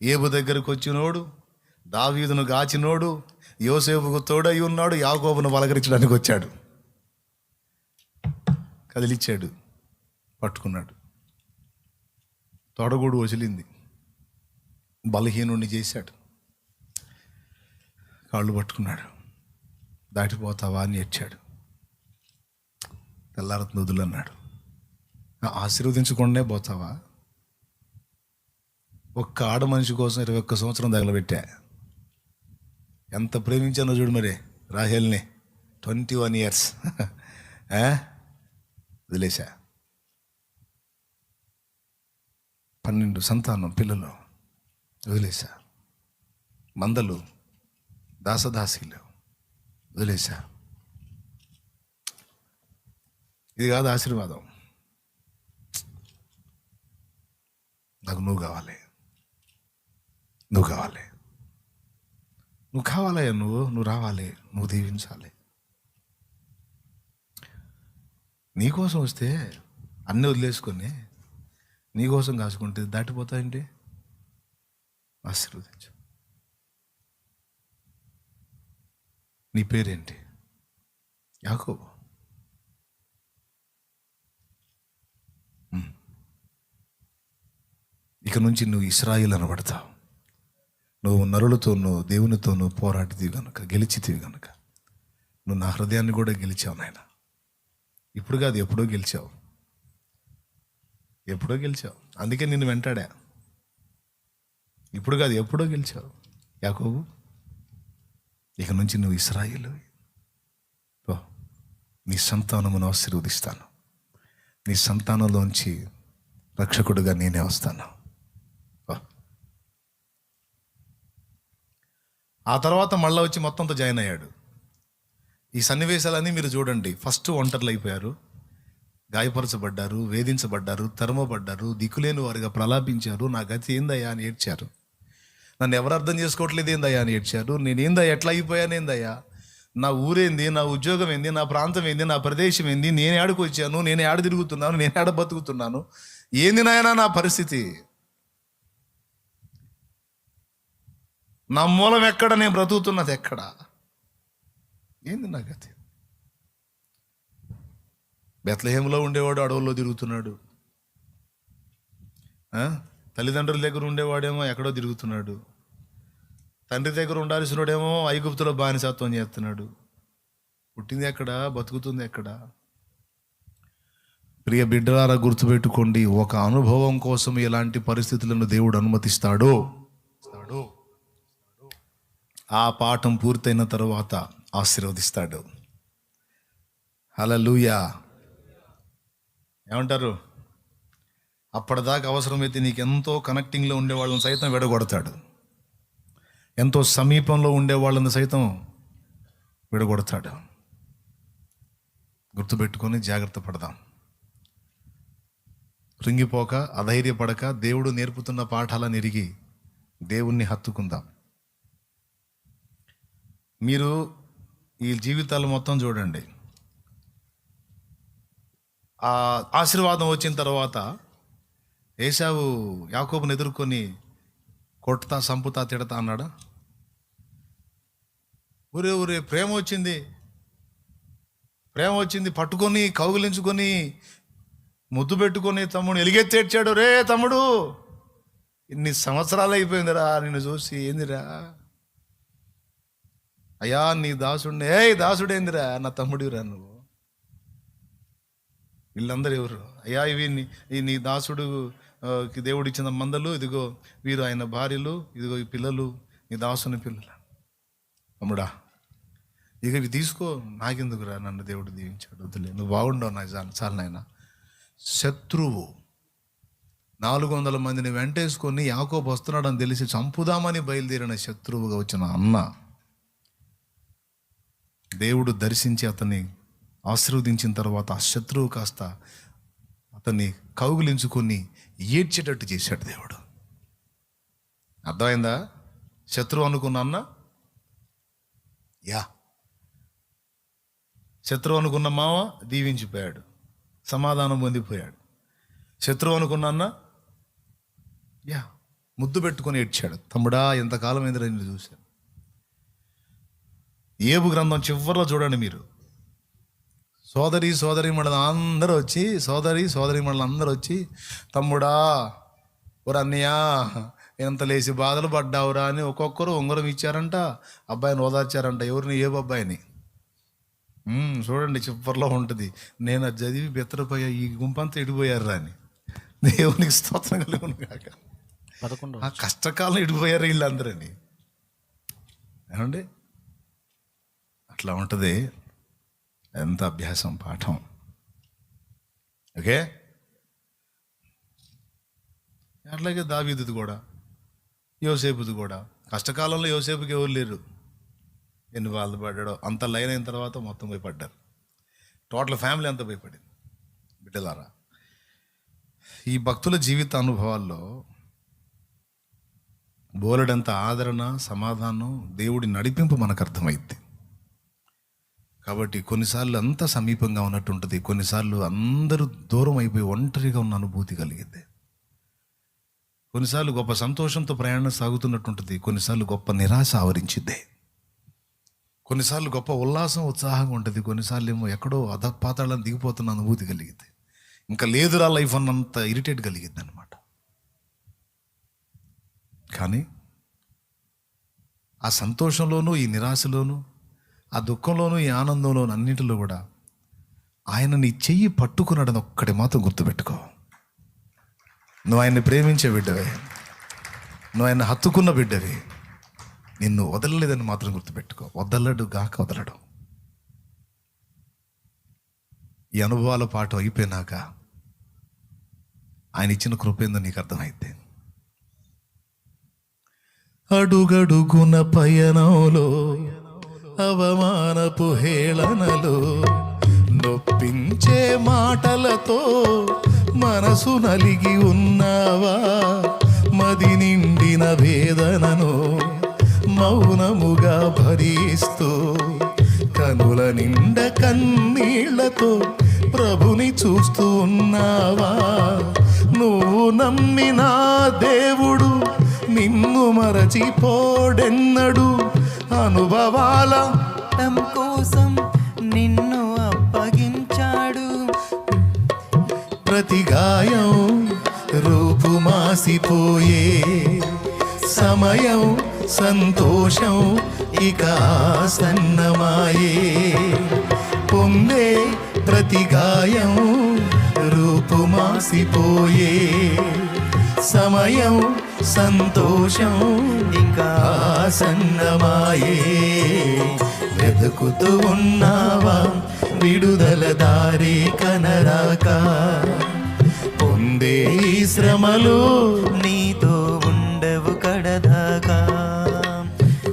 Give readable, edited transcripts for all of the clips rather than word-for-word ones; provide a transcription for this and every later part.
ఏబు దగ్గరకు వచ్చినోడు, దావీదును గాచినోడు, యోసేపుకు తోడై ఉన్నాడు, యాకోబును పలకరించడానికి వచ్చాడు. కదిలిచ్చాడు, పట్టుకున్నాడు. తొడగూడు వసిలింది, బలహీనుణ్ణి చేశాడు. కాళ్ళు పట్టుకున్నాడు. దాటిపోతావా అని ఏడ్చాడు. తెల్లారతను వదులన్నాడు. ఆశీర్వదించకుండానే పోతావా? ఒక్క ఆడ మనిషి కోసం 21 సంవత్సరం తగలబెట్టా. ఎంత ప్రేమించానో చూడు మరి రాహేల్ని. 21 years వదిలేశా. 12 సంతానం పిల్లలు వదిలేశా. మందలు, దాసదాసీలు వదిలేశా. ఇది కాదు ఆశీర్వాదం. నాకు నువ్వు కావాలి, నువ్వు కావాలి, నువ్వు కావాలయ్యా. నువ్వు రావాలి, నువ్వు దీవించాలి. నీకోసం వస్తే అన్నీ వదిలేసుకొని నీకోసం కాసుకుంటే దాటిపోతాయండి. ఆశీర్వదించు. నీ పేరేంటి? యాకోబు. ఇక నుంచి నువ్వు ఇశ్రాయేలు అనబడతావు. నువ్వు నరులతోనూ దేవునితోనూ పోరాడితివి కనుక, గెలిచితివి కనుక, నువ్వు నా హృదయాన్ని కూడా గెలిచావు నాయన. ఇప్పుడు కాదు, ఎప్పుడో గెలిచావు, ఎప్పుడో గెలిచావు. అందుకే నిన్ను వెంటాడా. ఇప్పుడు కాదు, ఎప్పుడో గెలిచావు యాకోబు. ఇక నుంచి నువ్వు ఇశ్రాయేలు. నీ సంతానమును ఆశీర్వదిస్తాను. నీ సంతానంలోంచి రక్షకుడుగా నేనే వస్తాను. ఆ తర్వాత మళ్ళీ వచ్చి మొత్తంతో జాయిన్ అయ్యాడు. ఈ సన్నివేశాలన్నీ మీరు చూడండి. ఫస్ట్ ఒంటర్లు అయిపోయారు, గాయపరచబడ్డారు, వేధించబడ్డారు, తరమబడ్డారు, దిక్కులేని వారుగా ప్రలాపించారు. నా గతి ఏందయ్యా అని ఏడ్చారు. నన్ను ఎవరు అర్థం చేసుకోవట్లేదు ఏందయ్యా అని ఏడ్చారు. నేనేందయ్యా, ఎట్లా అయిపోయానేందయ్యా, నా ఊరేంది, నా ఉద్యోగం ఏంది, నా ప్రాంతం ఏంది, నా ప్రదేశం ఏంది, నేను ఏడకు వచ్చాను, నేను ఏడ తిరుగుతున్నాను, నేను ఏడ బతుకుతున్నాను, ఏంది నాయనా నా పరిస్థితి, నా మూలం ఎక్కడ, నేను బ్రతుకుతున్నది ఎక్కడ, ఏంది నా గతి. బెత్లెహేములో ఉండేవాడు అడవుల్లో తిరుగుతున్నాడు. తల్లిదండ్రుల దగ్గర ఉండేవాడేమో ఎక్కడో తిరుగుతున్నాడు. తండ్రి దగ్గర ఉండాల్సినోడేమో ఐగుప్తులో బానిసత్వం చేస్తున్నాడు. పుట్టింది ఎక్కడ, బతుకుతుంది ఎక్కడ? ప్రియ బిడ్డలారా, గుర్తుపెట్టుకోండి, ఒక అనుభవం కోసం ఎలాంటి పరిస్థితులను దేవుడు అనుమతిస్తాడో, ఆ పాఠం పూర్తయిన తర్వాత ఆశీర్వదిస్తాడు. హల్లెలూయా. ఏమంటారు? అప్పటిదాకా అవసరమైతే నీకు ఎంతో కనెక్టింగ్లో ఉండేవాళ్ళని సైతం విడగొడతాడు. ఎంతో సమీపంలో ఉండేవాళ్ళని సైతం విడగొడతాడు. గుర్తుపెట్టుకొని జాగ్రత్త పడదాం. కృంగిపోక, అధైర్యపడక, దేవుడు నేర్పుతున్న పాఠాలను ఎరిగి దేవుణ్ణి హత్తుకుందాం. మీరు ఈ జీవితాలు మొత్తం చూడండి. ఆ ఆశీర్వాదం వచ్చిన తర్వాత ఏశావు యాకోబుని ఎదుర్కొని కొడతా, సంపుతా, తిడతా అన్నాడా? ఊరే ప్రేమ వచ్చింది, పట్టుకొని కౌగిలించుకొని ముద్దు పెట్టుకొని తమ్ముడు ఎలిగెత్తేడ్చాడు. రే తమ్ముడు, ఇన్ని సంవత్సరాలు అయిపోయిందిరా నిన్ను చూసి, ఏందిరా అయ్యా నీ దాసుడిని, దాసుడేందిరా, నా తమ్ముడిరా నువ్వు. వీళ్ళందరూ ఎవరు అయ్యా? ఇవి నీ దాసుడు దేవుడు ఇచ్చిన మందలు, ఇదిగో వీరు ఆయన భార్యలు, ఇదిగో ఈ పిల్లలు నీ దాసుని పిల్లలు. తమ్ముడా, ఇక ఇవి తీసుకో, నాకెందుకురా, నన్ను దేవుడు దీవించాడు, వద్దులే, నువ్వు బాగుండవు నాకు చాలు నాయన. శత్రువు 400 మందిని వెంటేసుకొని యాకోబు వస్తున్నాడని తెలిసి చంపుదామని బయలుదేరిన శత్రువుగా వచ్చిన అన్న దేవుడు దర్శించి అతన్ని ఆశీర్వదించిన తర్వాత ఆ శత్రువు కాస్త అతన్ని కౌగిలించుకొని ఏడ్చేటట్టు చేశాడు దేవుడు. అర్థమైందా? శత్రువు అనుకున్న అన్న, శత్రువు అనుకున్న మామ దీవించిపోయాడు, సమాధానం పొందిపోయాడు. శత్రువు అనుకున్న అన్న ముద్దు పెట్టుకొని ఏడ్చాడు. తమ్ముడా, ఎంతకాలం ఎదురు నేను చూశాను. ఏబు గ్రంథం చివరిలో చూడండి మీరు, సోదరి మండలం అందరూ వచ్చి, సోదరి మండలం అందరూ వచ్చి, తమ్ముడా ఓరు అన్నయ్య ఎంత లేచి బాధలు పడ్డావురా అని ఒక్కొక్కరు ఉంగరం ఇచ్చారంట, అబ్బాయిని ఓదార్చారంట. ఎవరిని? ఏబు అబ్బాయిని. చూడండి చివరిలో ఉంటుంది, నేను అది చదివి బెత్తరపోయా, ఈ గుంపంతా ఇడిపోయారు అని. దేవునికి స్తోత్రం కలుగును కాక. 11 ఆ కష్టకాలం ఇడిపోయారు వీళ్ళందరని. ఏమండి అట్లా ఉంటుంది. ఎంత అభ్యాసం, పాఠం. ఓకే, అట్లాగే దావీదుది కూడా, యోసేపుది కూడా. కష్టకాలంలో యోసేపుకి ఎవరు లేరు. ఎన్ని వాళ్ళు పడ్డాడో అంత లైన్ అయిన తర్వాత మొత్తం భయపడ్డారు. టోటల్ ఫ్యామిలీ అంతా భయపడింది. బిడ్డలారా, ఈ భక్తుల జీవిత అనుభవాల్లో బోలెడంత ఆదరణ, సమాధానం, దేవుడి నడిపింపు మనకు అర్థమైద్ది. కాబట్టి కొన్నిసార్లు అంత సమీపంగా ఉన్నట్టు ఉంటుంది, కొన్నిసార్లు అందరూ దూరం అయిపోయి ఒంటరిగా ఉన్న అనుభూతి కలిగింది. కొన్నిసార్లు గొప్ప సంతోషంతో ప్రయాణం సాగుతున్నట్టు ఉంటుంది, కొన్నిసార్లు గొప్ప నిరాశ ఆవరించిద్ది. కొన్నిసార్లు గొప్ప ఉల్లాసం, ఉత్సాహంగా ఉంటుంది, కొన్నిసార్లు ఏమో ఎక్కడో అధపాతాళం దిగిపోతున్న అనుభూతి కలిగింది. ఇంకా లేదురా లైఫ్ అన్నంత ఇరిటేట్ కలిగింది అనమాట. కానీ ఆ సంతోషంలోనూ, ఈ నిరాశలోనూ, ఆ దుఃఖంలోనూ, ఈ ఆనందంలోనూ, అన్నింటిలో కూడా ఆయన నీ చెయ్యి పట్టుకున్నాడని ఒక్కటి మాత్రం గుర్తుపెట్టుకో. నువ్వు ఆయన్ని ప్రేమించే బిడ్డవే, నువ్వు ఆయన హత్తుకున్న బిడ్డవే, నిన్ను వదలలేదని మాత్రం గుర్తుపెట్టుకో. వదలడు గాక వదలడు. ఈ అనుభవాల పాటు అయిపోయినాక ఆయన ఇచ్చిన కృపేందో నీకు అర్థమైతే, అడుగడుగున పయనంలో, అవమానపు హేళనలో, నొప్పించే మాటలతో మనసు నలిగి ఉన్నావా? మది నిండిన వేదనను మౌనముగా భరిస్తూ, కనుల నిండ కన్నీళ్లతో ప్రభుని చూస్తూ ఉన్నావా? నువ్వు నమ్మిన దేవుడు నిన్ను మరచిపోడెన్నడు. అనుభవాల కోసం నిన్ను అప్పగించాడు. ప్రతి గాయం రూపుమాసిపోయే సమయం, సంతోషం ఇక ఆసన్నమాయే. పొందే ప్రతి గాయం రూపుమాసిపోయే సమయం, సంతోషం ఇంకా ఆసన్నమాయే. వెతుకుతూ ఉన్నావా విడుదల దారి కనరాక? పొందే ఈ శ్రమలు నీతో ఉండవు కడదాకా.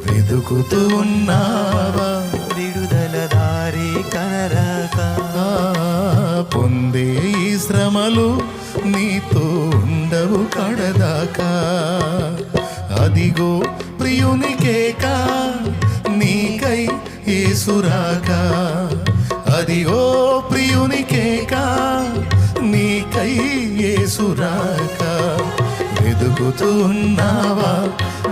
వెతుకుతూ ఉన్నావా విడుదల దారి కనరాక? పొందే ఈ శ్రమలు నీతో ఉండవు కడదాకా. అదిగో ప్రియునికేక నీకై యేసురాక. అదిగో ప్రియునికేక నీకై యేసురాక. వెతుకుతూ ఉన్నావా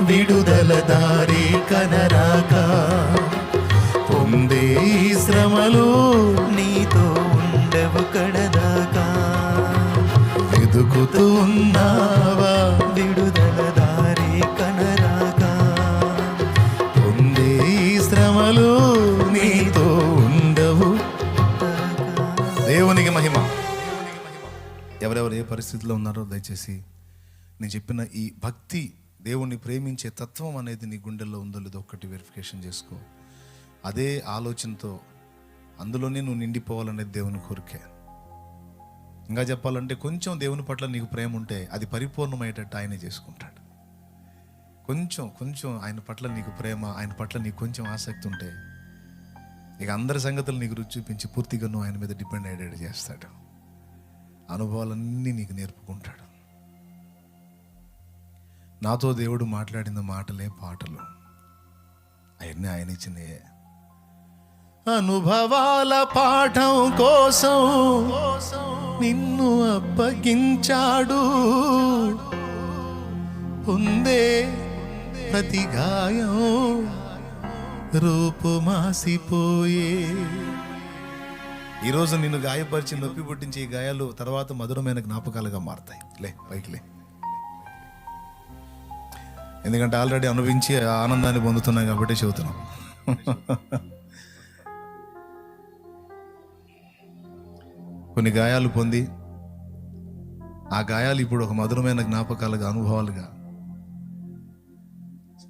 విడుదల దారి కనరాక? పొందే ఈ శ్రమలు నీతో ఉండవు కడదాకా. వెతుకుతూ ఉన్నావా విడుదల దారి కనరాక? పొందే ఈ శ్రమలు నీతో ఉండవు. దేవునికి మహిమ. ఎవరెవరు ఏ పరిస్థితిలో ఉన్నారో దయచేసి నేను చెప్పిన ఈ భక్తి, దేవుణ్ణి ప్రేమించే తత్వం అనేది నీ గుండెల్లో ఉందో లేదో ఒక్కటి వెరిఫికేషన్ చేసుకో. అదే ఆలోచనతో అందులోనే నువ్వు నిండిపోవాలనేది దేవుని కోరికే. ఇంకా చెప్పాలంటే కొంచెం దేవుని పట్ల నీకు ప్రేమ ఉంటే అది పరిపూర్ణమయ్యేటట్టు ఆయనే చేసుకుంటాడు. కొంచెం ఆయన పట్ల నీకు ప్రేమ, ఆయన పట్ల నీకు కొంచెం ఆసక్తి ఉంటే ఇక అందరి సంగతులు నీకు రుచి చూపించి పూర్తిగా నువ్వు ఆయన మీద డిపెండ్ అయ్యేటట్టు చేస్తాడు. అనుభవాలన్నీ నీకు నేర్పుకుంటాడు. నాతో దేవుడు మాట్లాడిన మాటలే పాటలు, అవన్నీ ఆయన ఇచ్చినయే. అనుభవాల పాఠం కోసం నిన్ను అప్పగించాడు. పొందే ప్రతి గాయం రూపుమాసిపోయే. ఈరోజు నిన్ను గాయపరిచి నొప్పి పుట్టించి ఈ గాయాలు తర్వాత మధురమైన జ్ఞాపకాలుగా మారతాయి. లే పైకి లే. ఎందుకంటే ఆల్రెడీ అనుభవించి ఆనందాన్ని పొందుతున్నాం కాబట్టి చెబుతున్నాం. కొన్ని గాయాలు పొంది ఆ గాయాలు ఇప్పుడు ఒక మధురమైన జ్ఞాపకాలుగా, అనుభవాలుగా,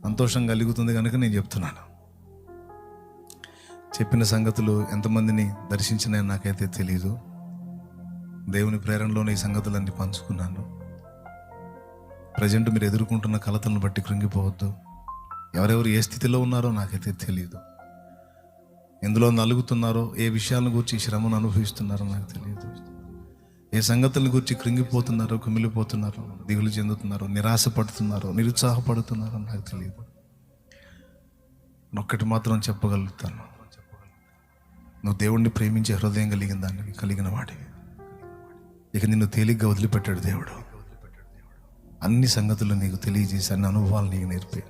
సంతోషం కలుగుతుంది కనుక నేను చెప్తున్నాను. చెప్పిన సంగతులు ఎంతమందిని దర్శించినాయని నాకైతే తెలియదు. దేవుని ప్రేరణలోనే ఈ సంగతులన్నీ పంచుకున్నాను. ప్రజెంట్ మీరు ఎదుర్కొంటున్న కలతలను బట్టి కృంగిపోవద్దు. ఎవరెవరు ఏ స్థితిలో ఉన్నారో నాకైతే తెలియదు. ఎందులో నలుగుతున్నారో, ఏ విషయాలను గురించి శ్రమను అనుభవిస్తున్నారో నాకు తెలియదు. ఏ సంగతులను గురించి కృంగిపోతున్నారో, కుమిలిపోతున్నారో, దిగులు చెందుతున్నారో, నిరాశపడుతున్నారో, నిరుత్సాహపడుతున్నారో నాకు తెలియదు. ఒక్కటి మాత్రం చెప్పగలుగుతాను, నువ్వు దేవుణ్ణి ప్రేమించే హృదయం కలిగిన వాడివి. ఇక నిన్ను తేలిగ్గా వదిలిపెట్టాడు దేవుడు. అన్ని సంగతులు నీకు తెలియజేసి, అన్ని అనుభవాలు నీకు నేర్పి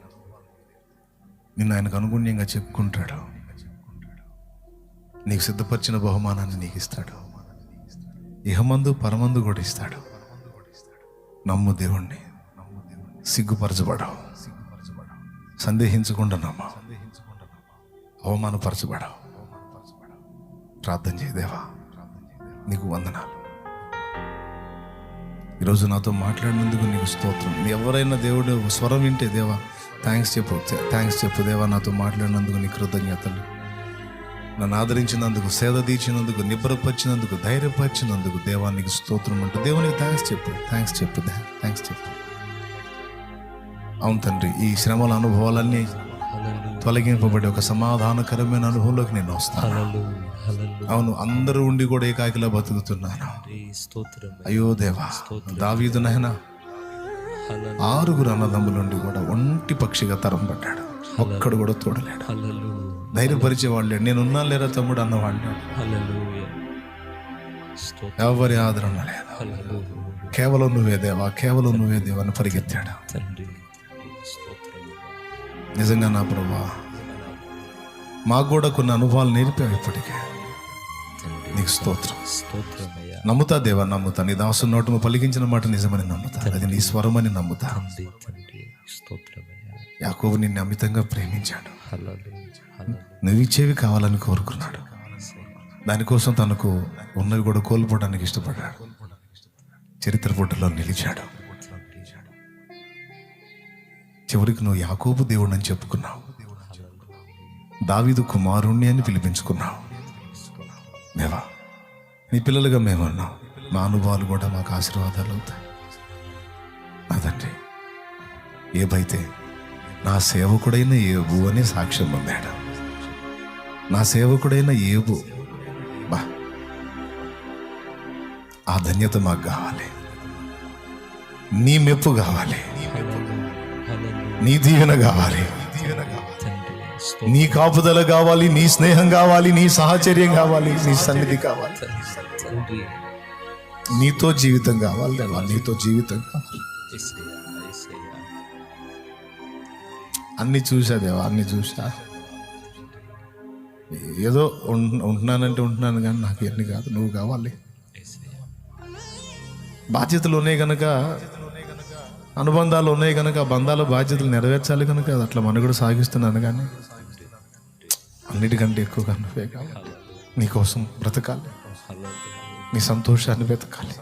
నిన్ను ఆయనకు అనుగుణ్యంగా చెప్పుకుంటాడు. నీకు సిద్ధపరిచిన బహుమానాన్ని నీకు ఇస్తాడు. ఇహమందు పరమందు కూడా ఇస్తాడు. నమ్ము దేవుణ్ణి, సిగ్గుపరచబడవు, సందేహించకుండా నమ్మ, అవమానపరచబడవు. ప్రార్థన చేయి, దేవా నీకు వందనాలు. ఈరోజు నాతో మాట్లాడినందుకు నీకు స్తోత్రం. ఎవరైనా దేవుడు స్వరం వింటే దేవా థ్యాంక్స్ చెప్పు దేవా, నాతో మాట్లాడినందుకు నీ కృతజ్ఞతలు. నన్ను ఆదరించినందుకు, సేద తీర్చినందుకు, నిబ్బరపరిచినందుకు, ధైర్యపరిచినందుకు దేవా నీకు స్తోత్రం అంటూ దేవునికి థ్యాంక్స్ చెప్పు. అవును తండ్రి, ఈ శ్రమల అనుభవాలన్నీ తొలగింపబడి ఒక సమాధానకరమైన అనుభవంలోకి నేను వస్తాను. అవును, అందరూ ఉండి కూడా ఏకాకిలా బతుకుతున్నాను. అయ్యో దేవా, దావీదు నాయన 6 అన్నదమ్ములుండి కూడా ఒంటి పక్షిగా తరం పడ్డాడు. ఒక్కడు కూడా తోడలేడు. ధైర్యపరిచేవాళ్ళు నేనున్నా లేరా తమ్ముడు అన్నవాళ్ళు. ఎవరి ఆదరణ లేదు. కేవలం నువ్వే దేవా అని పరిగెత్తాడు. నిజంగా నా ప్రభువా, మాకు కూడా కొన్ని అనుభవాలు నేర్పావు ఇప్పటికే. నీకు స్తోత్రం. నమ్ముతా దేవా, నమ్ముతా. నీ దాసు నోటము పలికించిన మాట నిజమని నమ్ముతా. అది నీ స్వరమని నమ్ముతా. యాకోబు నిన్ను అమితంగా ప్రేమించాడు. నువ్వు ఇచ్చేవి కావాలని కోరుకున్నాడు. దానికోసం తనకు ఉన్నవి కూడా కోల్పోవడానికి ఇష్టపడ్డాడు. చరిత్ర పుటలో నిలిచాడు. చివరికి నువ్వు యాకోబు దేవుడు అని చెప్పుకున్నావు. దావీదు కుమారుణ్ణి అని పిలిపించుకున్నావు. దేవా, నీ పిల్లలుగా మేమన్నాం. మా అనుభవాలు కూడా మాకు ఆశీర్వాదాలు అవుతాయి. అదండి, ఏబైతే నా సేవకుడైన ఏబు అని సాక్ష్యం పొందాడు. నా సేవకుడైన ఏబు, బా, ఆ ధన్యత మాకు కావాలి. నీ మెప్పు కావాలి, నీ దీవెన కావాలి, నీ కాపుదల కావాలి, నీ స్నేహం కావాలి, నీ సాహచర్యం కావాలి, నీ సన్నిధి కావాలి, నీతో జీవితం కావాలి దేవా, నీతో జీవితం కావాలి. అన్ని చూసా దేవా, అన్ని చూసా. ఏదో ఉంటున్నాను కానీ నాకు ఎన్ని కాదు, నువ్వు కావాలి. బాధ్యతలు ఉన్నాయి కనుక, అనుబంధాలు ఉన్నాయి కనుక, బంధాలు బాధ్యతలు నెరవేర్చాలి కనుక అట్లా మనుగడ సాగిస్తున్నాను. కానీ అన్నిటికంటే ఎక్కువగా నువ్వే కావాలి. నీకోసం బ్రతకాలి, నీ సంతోషాన్ని వెతకాలి.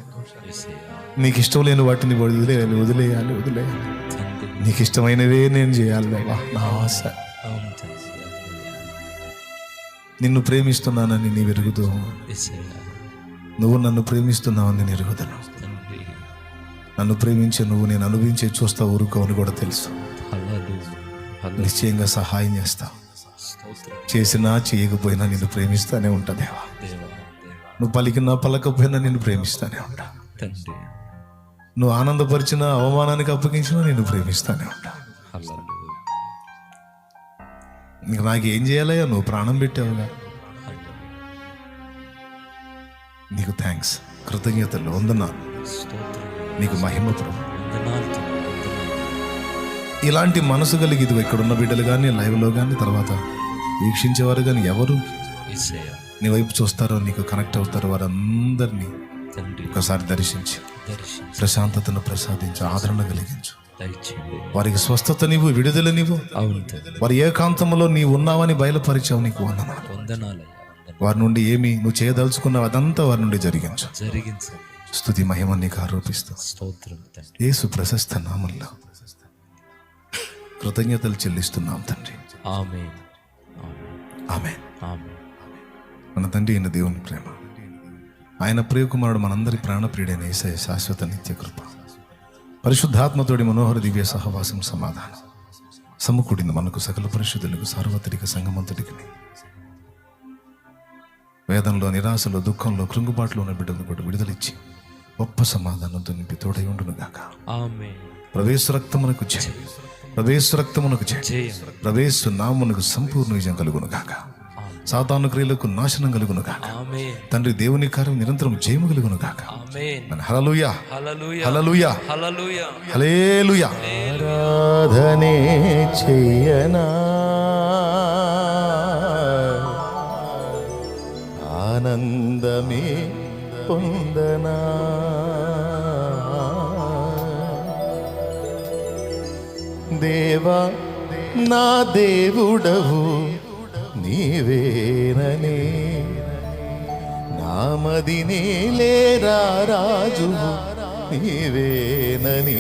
నీకు ఇష్టం లేని వాటిని వదిలేయాలి. నీకు ఇష్టమైనవే నేను చేయాలి బాబా, నా ఆశ. నిన్ను ప్రేమిస్తున్నానని నీ ఎరుగుదు, నువ్వు నన్ను ప్రేమిస్తున్నావని నేను ఎరుగుదను. నన్ను ప్రేమించే నువ్వు నేను అనుభవించే చూస్తా ఊరుకోవని కూడా తెలుసు. నిశ్చయంగా సహాయం చేస్తావు. చేసినా చేయకపోయినా నిన్ను ప్రేమిస్తానే ఉంటా దేవా. నువ్వు పలికినా పలకపోయినా నిన్ను ప్రేమిస్తానే ఉంటా. నువ్వు ఆనందపరిచినా అవమానానికి అప్పగించినా నిన్ను ప్రేమిస్తానే ఉంటా. నీకు నాకేం చేయాలయ్యా, నువ్వు ప్రాణం పెట్టావుగా. నీకు థ్యాంక్స్, కృతజ్ఞతలు, వందనాలు. నీకు మహిమ ప్రభు. ఇలాంటి మనసు కలిగి ఇదిగో ఇక్కడ ఉన్న బిడ్డలు కానీ లైవ్లో కానీ తర్వాత వీక్షించేవారు కానీ ఎవరు యేసయ్యా నీ వైపు చూస్తారో నీకు కనెక్ట్ అవుతారో వారందరినీ తండ్రి ఒకసారి దర్శించి దర్శించి ప్రశాంతతను ప్రసాదించు, ఆదరణ కలిగించు, దయచేయండి. వారికి స్వస్థత నీవు, విడుదల నీవు, అవును తండ్రి, వారి ఏకాంతంలో నీ ఉన్నావని బయలుపరిచావు. నీకు వందనాలు. వందనాలయ్యా, వందనాలు. వారి నుండి ఏమి నువ్వు చేయదలుచుకున్నావు అదంతా వారి నుండి జరిగించు. జరిగించండి. స్తుతి మహిమ నీకు ఆరోపిస్తూ స్తోత్రం తండ్రి. యేసు ప్రశస్త నామంలో కృతజ్ఞతలు చెల్లిస్తున్నాం తండ్రి. ఆమేన్, ఆమేన్, ఆమేన్. ఆమేన్. మన తండ్రి అయిన దేవుని ప్రేమ, ఆయన ప్రియకుమారుడు మనందరి ప్రాణప్రియుడైన యేసయ్య శాశ్వత నిత్య కృప, పరిశుద్ధాత్మతోడి మనోహర దివ్య సహవాసం సమాధానం సమకూడింది మనకు సకల పరిశుద్ధులకు సార్వత్రిక సంగమంతటికి వేదంలో, నిరాశలో, దుఃఖంలో, కృంగుబాటులో ఉన్న బిడ్డలను కూడా విడుదలిచ్చి గొప్ప సమాధానంతో నింపి తోడై ఉండును గాక. ఆమేన్. ప్రవేశ రక్తమునకు జయ, ప్రవేశ రక్తమునకు జయ, జయం. ప్రవేశ నామునకు సంపూర్ణ విజయం కలుగును గాక. సాతాను క్రియలకు నాశనం కలుగును గాక. ఆమేన్, తండ్రి దేవుని కార్యం నిరంతరం జయము కలుగును గాక. ఆమేన్. మన హల్లెలూయా, హల్లెలూయా, హల్లెలూయా, హల్లెలూయా. హల్లెలూయా. ఆరాధనే చెయ్యనా, ఆనందమే పొందనా, దేవా నా దేవుడవు నీవేనని, నామదినే లేరా రాజువు నీవేనని,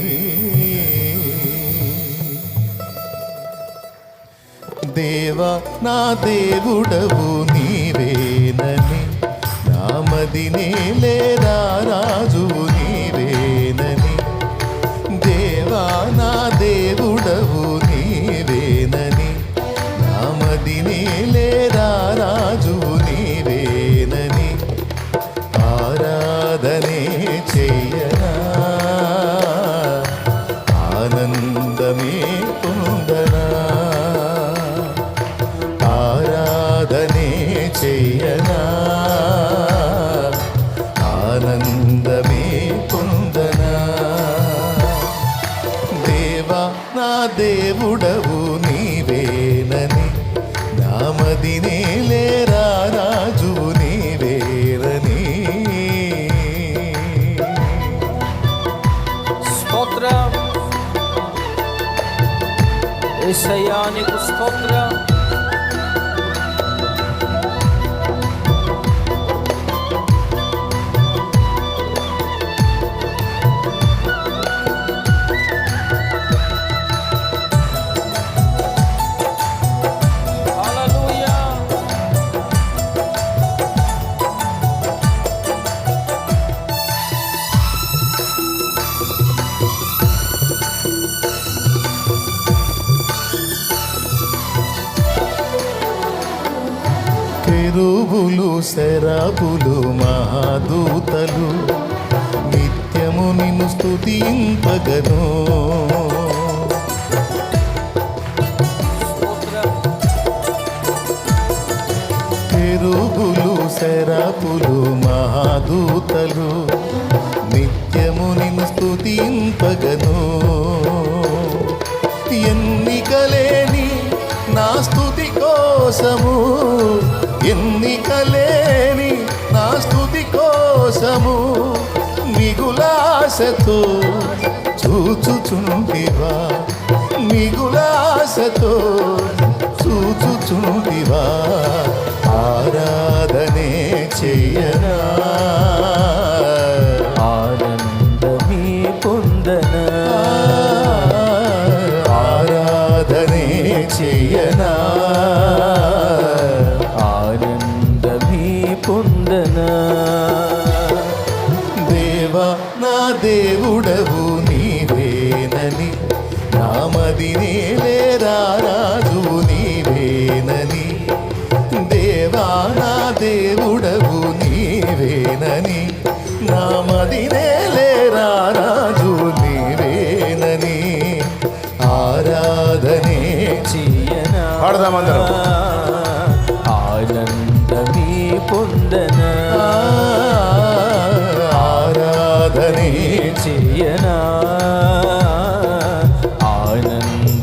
దేవా నా దేవుడవు నీవేనని, నామదినే లేరా రాజువు నీవేనని, దేవా నా దేవుడవు నీవేనని, నామదినే లేరా రాజువు నీవేనని, ఆరాధనే చెయ్యనా, ఆనందమే పొందనా, ఆరాధనే చెయ్యనా, ఆనందమే పొందనా, దేవా నా దేవుడవు నీవేనని, నామదినే లేరా రాజువు నీవేనని. స్తోత్రం యేసయ్యా, నీకు స్తోత్రం. హల్లెలూయా. కెరూబులు, శరాబులు, మహాదూతలు నిత్యము నిన్ను స్తుతింపగను, స్తోత్రం కెరూబులు, శరాబులు, మహాదూతలు నిత్యము నిన్ను స్తుతింపగను, ఎన్నికలేని నా స్తుతి కోసము, ఎన్నికలేని నా స్తుతి కోసము మిగులాశతో చూచుచుంటివా, మిగులాశతో చూచుచుంటివా, ఆరాధనే చెయ్యనా, ఆనందమే పొందనా, ఆరాధనే చెయ్యనా, ఆనందమే పొందనా, దేవా నా దేవుడవు నీవేనని, నామదినే లేరా రాజువు నీవేనని, దేవా నా దేవుడవు నీవేనని, నామదినే లేరా రాజువు నీవేనని, ఆరాధనే చెయ్యనా, పాడదామందరం. ఆనందమే పొందనా, ఆరాధనే చెయ్యనా, ఆనంద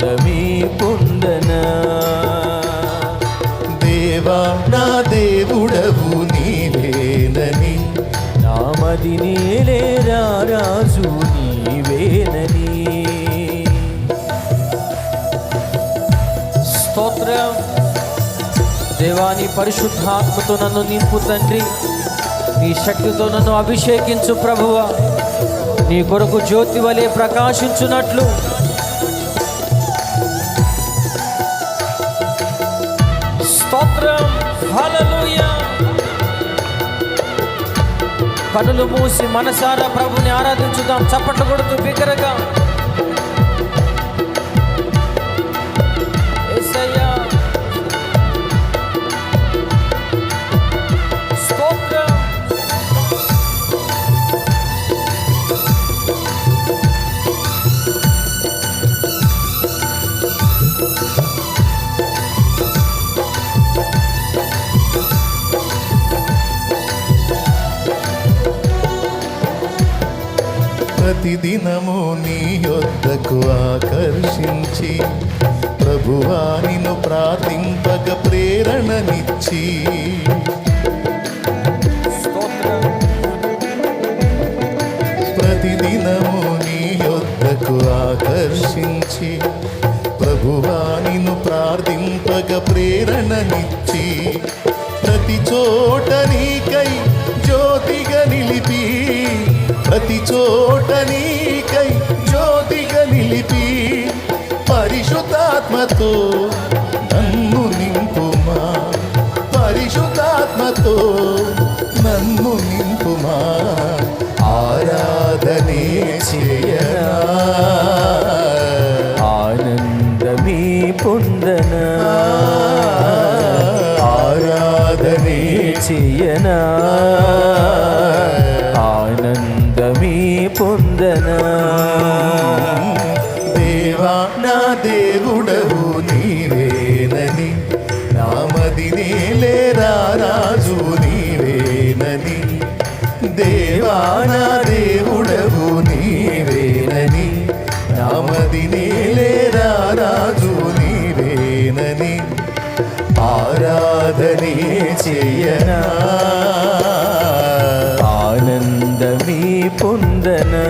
నీ పరిశుద్ధాత్మతో నన్ను నింపు తండ్రి. నీ శక్తితో నన్ను అభిషేకించు ప్రభువా. నీ కొరకు జ్యోతి వలె ప్రకాశించున్నట్లు స్తోత్రం. హల్లెలూయా. కనులు మూసి మనసారా ప్రభుని ఆరాధించుదాం. చప్పట్లు కొడుతూ బిగ్గరగా యేసయ్యా స్తోత్రం. ప్రతిదినము నీ యొద్దకు ఆకర్షించి ప్రభువా నిన్ను ప్రార్థింపగ ప్రేరణనిచ్చి స్తోత్రం. ప్రతిదినము నీ యొద్దకు ఆకర్షించి ప్రభువా నిన్ను ప్రార్థింపగ ప్రేరణనిచ్చి ప్రతి చోట నీకై జ్యోతిగా నిలిపి ప్రతి చోట నీకై జ్యోతిగా నిలిపి పరిశుద్ధాత్మతో నన్ను నింపుమా పరిశుద్ధాత్మతో నన్ను నింపుమా ఆరాధనే చేయనా ఆనందమే పొందనా ఆరాధనే చేయనా ఆనందమే పొందనా దేవా నా దేవుడవు నీవేనని నామది నేలేరా రాజు నీవేనని దేవా నా దేవుడవు నీవేనని నామది నేలేరా రాజు నీవేనని ఆరాధనే చేయనా ఆనందమే పొందనా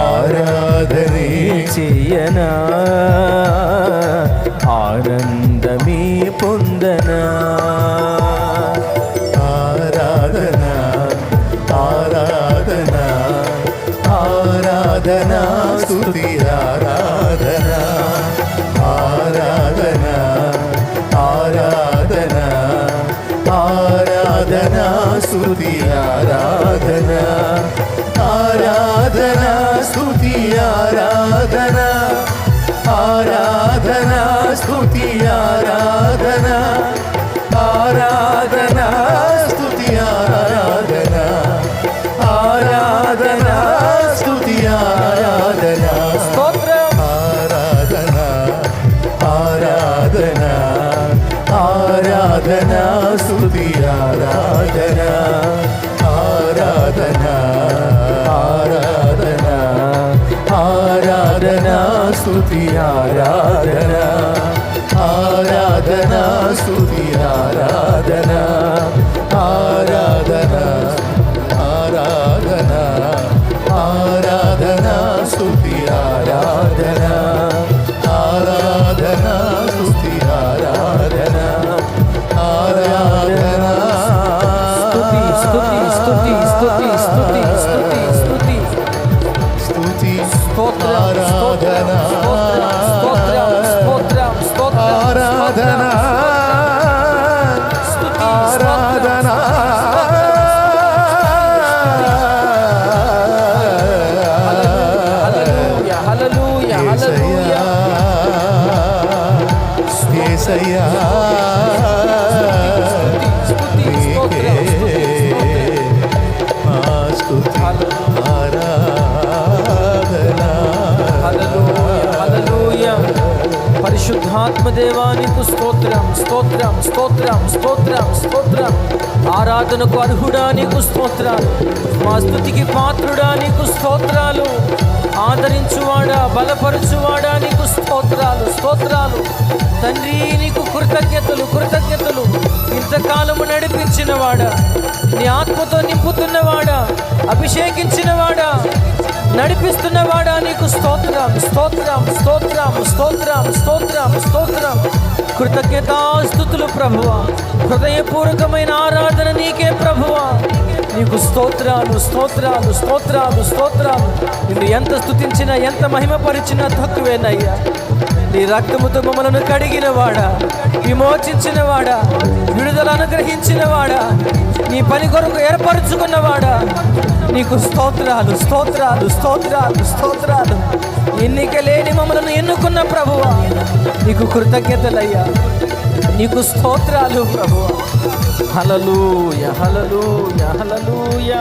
ఆరాధనే చేయనా ఆనందమే పొందనా ఆరాధన ఆరాధన ఆరాధన స్తుతి ఆరాధన ఆరాధన ఆరాధన ఆరాధన స్తుతి ఆరాధన ఆరాధన స్తుతి ఆరాధన ఆరాధన స్తుతి ఆరాధన ఆరాధన స్తుతి ఆరాధన ఆరాధన స్తుతి ఆరాధన స్తోత్రం. ఆరాధన ఆరాధన ఆరాధన స్తుతి ఆరాధన ఆరాధన ఆరాధన ఆరాధన స్తుతి ఆరాధన ఆరాధన స్తుతి ఆరాధన ఆరాధన ఆరాధన ఆరాధన స్తుతి ఆరాధన ఆరాధన స్తుతి ఆరాధన ఆరాధన స్తుతి స్తుతి స్తుతి స్తుతి స్తుతి స్తుతి స్తుతి స్తుతి స్తోత్రం. ఆరాధన స్తోత్రం స్తోత్రం స్తోత్రం ఆరాధన ఆరాధన హల్లెలూయా హల్లెలూయా హల్లెలూయా. యేసయ్యా స్తుతి నీకే మా స్తుతి ఆరాధన హల్లెలూయా హల్లెలూయా. పరిశుద్ధాత్మ దేవానికి స్తోత్రం స్తోత్రం స్తోత్రం స్తోత్రం స్తోత్రం. ఆరాధనకు అర్హుడా నీకు స్తోత్రాలు. మా స్తుతికి పాత్రుడా నీకు స్తోత్రాలు. ఆదరించువాడా బలపరచువాడా నీకు స్తోత్రాలు స్తోత్రాలు. తండ్రి నీకు కృతజ్ఞతలు కృతజ్ఞతలు. ఇంతకాలము నడిపించినవాడా, నీ ఆత్మతో నింపుతున్నవాడా, అభిషేకించినవాడా, నడిపిస్తున్నవాడా నీకు స్తోత్రం స్తోత్రం స్తోత్రం స్తోత్రం స్తోత్రం స్తోత్రం. కృతజ్ఞతాస్తుతులు ప్రభువా, హృదయపూర్వకమైన ఆరాధన నీకే ప్రభువా. నీకు స్తోత్రాలు స్తోత్రాలు స్తోత్రాలు స్తోత్రాలు. నిన్ను ఎంత స్తుతించినా ఎంత మహిమపరిచినా తక్కువేనయ్యా. నీ రక్తముతో మమ్మలను కడిగినవాడా, విమోచించినవాడా, విడుదల అనుగ్రహించినవాడా, నీ పని కొరకు ఏర్పరచుకున్నవాడా, నీకు స్తోత్రాలు స్తోత్రాలు స్తోత్రాలు స్తోత్రాలు. ఎన్నిక లేని మమ్మలను ఎన్నుకున్న ప్రభువా, నీకు కృతజ్ఞతలయ్యా, నీకు స్తోత్రాలు ప్రభువా. హల్లెలూయా హల్లెలూయా హల్లెలూయా.